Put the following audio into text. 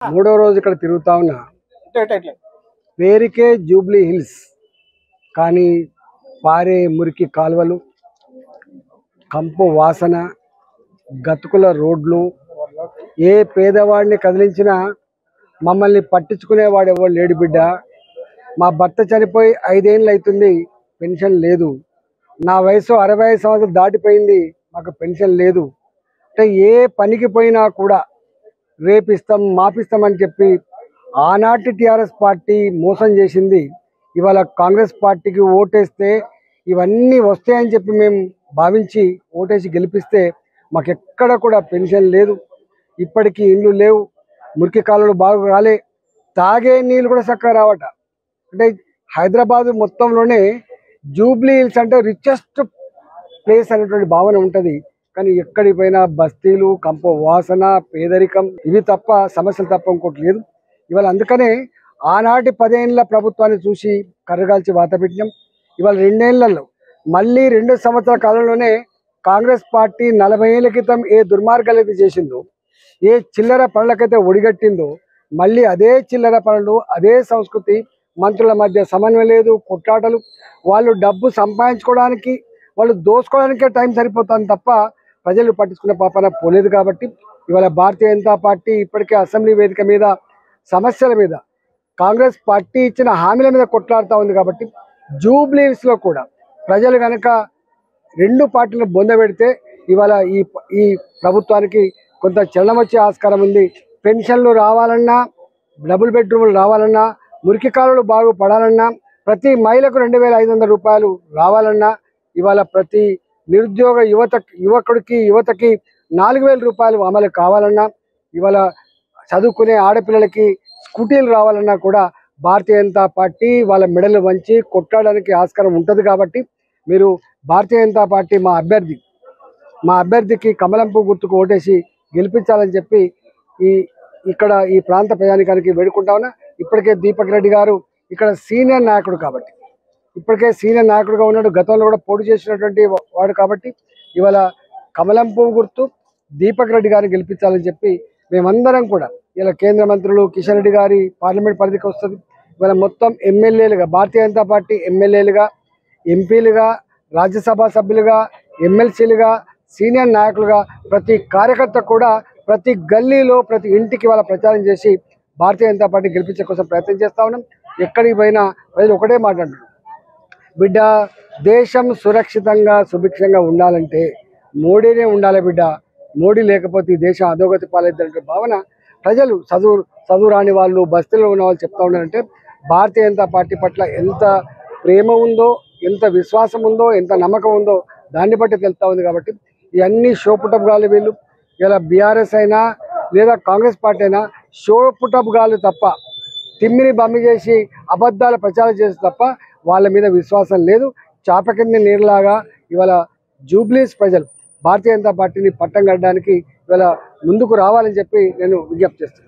మూడో రోజు ఇక్కడ తిరుగుతా ఉన్నా. పేరుకే జూబ్లీ హిల్స్, కానీ పారే మురికి కాలువలు, కంపు వాసన, గతుకుల రోడ్లు, ఏ పేదవాడిని కదిలించినా మమ్మల్ని పట్టించుకునేవాడు ఎవరు లేడు బిడ్డ. మా భర్త చనిపోయి 5 ఏళ్ళు అవుతుంది, పెన్షన్ లేదు. నా వయసు 65 సంవత్సరాలు దాటిపోయింది, మాకు పెన్షన్ లేదు. అంటే ఏ పనికి పోయినా కూడా రేపిస్తాం మాపిస్తామని చెప్పి ఆనాటి టీఆర్ఎస్ పార్టీ మోసం చేసింది. ఇవాళ కాంగ్రెస్ పార్టీకి ఓటేస్తే ఇవన్నీ వస్తాయని చెప్పి మేము భావించి ఓటేసి గెలిపిస్తే మాకెక్కడ కూడా పెన్షన్ లేదు, ఇప్పటికీ ఇండ్లు లేవు, మురికి కాలువలు బాగా రాలే, తాగే నీళ్ళు కూడా చక్కగా రావట. అంటే హైదరాబాద్ మొత్తంలోనే జూబ్లీ హిల్స్ అంటే రిచెస్ట్ ప్లేస్ అనేటువంటి భావన ఉంటుంది. కానీ ఎక్కడికి పోయినా బస్తీలు, కంప వాసన, పేదరికం, ఇవి తప్ప సమస్యలు తప్ప ఇంకోటి లేదు. ఇవాళ అందుకనే ఆనాటి 10 ఏళ్ళ ప్రభుత్వాన్ని చూసి కర్రగాల్చి వాత పెట్టినాం. ఇవాళ 2 ఏళ్లలో మళ్ళీ 2 సంవత్సరాల కాలంలోనే కాంగ్రెస్ పార్టీ 40 ఏళ్ల క్రితం ఏ దుర్మార్గాలు అయితే చేసిందో, ఏ చిల్లర పనులకైతే ఒడిగట్టిందో, మళ్ళీ అదే చిల్లర పనులు, అదే సంస్కృతి, మంత్రుల మధ్య సమన్వయం లేదు, కొట్లాటలు, వాళ్ళు డబ్బు సంపాదించుకోవడానికి, వాళ్ళు దోసుకోవడానికే టైం సరిపోతుంది తప్ప ప్రజలు పట్టించుకునే పాపన పోలేదు. కాబట్టి ఇవాళ భారతీయ జనతా పార్టీ ఇప్పటికే అసెంబ్లీ వేదిక మీద సమస్యల మీద, కాంగ్రెస్ పార్టీ ఇచ్చిన హామీల మీద కొట్లాడుతూ ఉంది. కాబట్టి జూబ్లీ హిల్స్లో కూడా ప్రజలు కనుక 2 పార్టీలను బొందబెడితే ఇవాళ ఈ ప్రభుత్వానికి కొంత చలనం వచ్చే ఆస్కారం ఉంది. పెన్షన్లు రావాలన్నా, డబుల్ బెడ్రూమ్లు రావాలన్నా, మురికి కాలువలు బాగుపడాలన్నా, ప్రతి మహిళకు 2500 రూపాయలు రావాలన్నా, ఇవాళ ప్రతి నిరుద్యోగ యువకుడికి యువతకి 4000 రూపాయలు అమలు కావాలన్నా, ఇవాళ చదువుకునే ఆడపిల్లలకి స్కూటీలు రావాలన్నా కూడా భారతీయ జనతా పార్టీ వాళ్ళ మెడలు వంచి కొట్టడానికి ఆస్కారం ఉంటుంది. కాబట్టి మీరు భారతీయ జనతా పార్టీ మా అభ్యర్థికి కమలం పువ్వు గుర్తుకు ఓటేసి గెలిపించాలని చెప్పి ఈ ప్రాంత ప్రజానికానికి వేడుకుంటా ఉన్నా. ఇప్పటికే దీపక్ రెడ్డి గారు ఇక్కడ సీనియర్ నాయకుడు కాబట్టి, ఇప్పటికే సీనియర్ నాయకుడుగా ఉన్నాడు, గతంలో కూడా పోటీ చేసినటువంటి వాడు కాబట్టి ఇవాళ కమలం పువ్వు గుర్తు దీపక్ రెడ్డి గారిని గెలిపించాలని చెప్పి మేమందరం కూడా, ఇలా కేంద్ర మంత్రులు కిషన్ రెడ్డి గారి పార్లమెంట్ పరిధికి వస్తుంది. ఇవాళ మొత్తం ఎమ్మెల్యేలుగా, భారతీయ జనతా పార్టీ ఎమ్మెల్యేలుగా, ఎంపీలుగా, రాజ్యసభ సభ్యులుగా, ఎమ్మెల్సీలుగా, సీనియర్ నాయకులుగా ప్రతి కార్యకర్త కూడా ప్రతి గల్లీలో ప్రతి ఇంటికి వాళ్ళ ప్రచారం చేసి భారతీయ జనతా పార్టీ గెలిపించే కోసం ప్రయత్నం చేస్తూ ఉన్నాం. ఎక్కడికి పోయినా ప్రజలు ఒకటే మాట్లాడుతున్నారు, బిడ్డ దేశం సురక్షితంగా సుభిక్షంగా ఉండాలంటే మోడీనే ఉండాలి బిడ్డ, మోడీ లేకపోతే ఈ దేశం అధోగతి పాలైద్దంటే భావన ప్రజలు, చదువు రాని వాళ్ళు, బస్తీలో ఉన్న వాళ్ళు చెప్తా ఉన్నారంటే భారతీయ జనతా పార్టీ పట్ల ఎంత ప్రేమ ఉందో, ఎంత విశ్వాసం ఉందో, ఎంత నమ్మకం ఉందో దాన్ని బట్టి తెలుస్తూ ఉంది. కాబట్టి ఇవన్నీ షోపుటప్ గాలు వీళ్ళు. ఇలా బీఆర్ఎస్ అయినా లేదా కాంగ్రెస్ పార్టీ అయినా షోపుటప్ గాలు తప్ప, తిమ్మిని బమ్మి చేసి అబద్ధాల ప్రచారం చేసి తప్ప వాళ్ళ మీద విశ్వాసం లేదు. చాప కింద నీరులాగా ఇవాళ జూబ్లీస్ ప్రజలు భారతీయ జనతా పార్టీని పట్టం కట్టడానికి ఇవాళ ముందుకు రావాలని చెప్పి నేను విజ్ఞప్తి చేస్తున్నాను.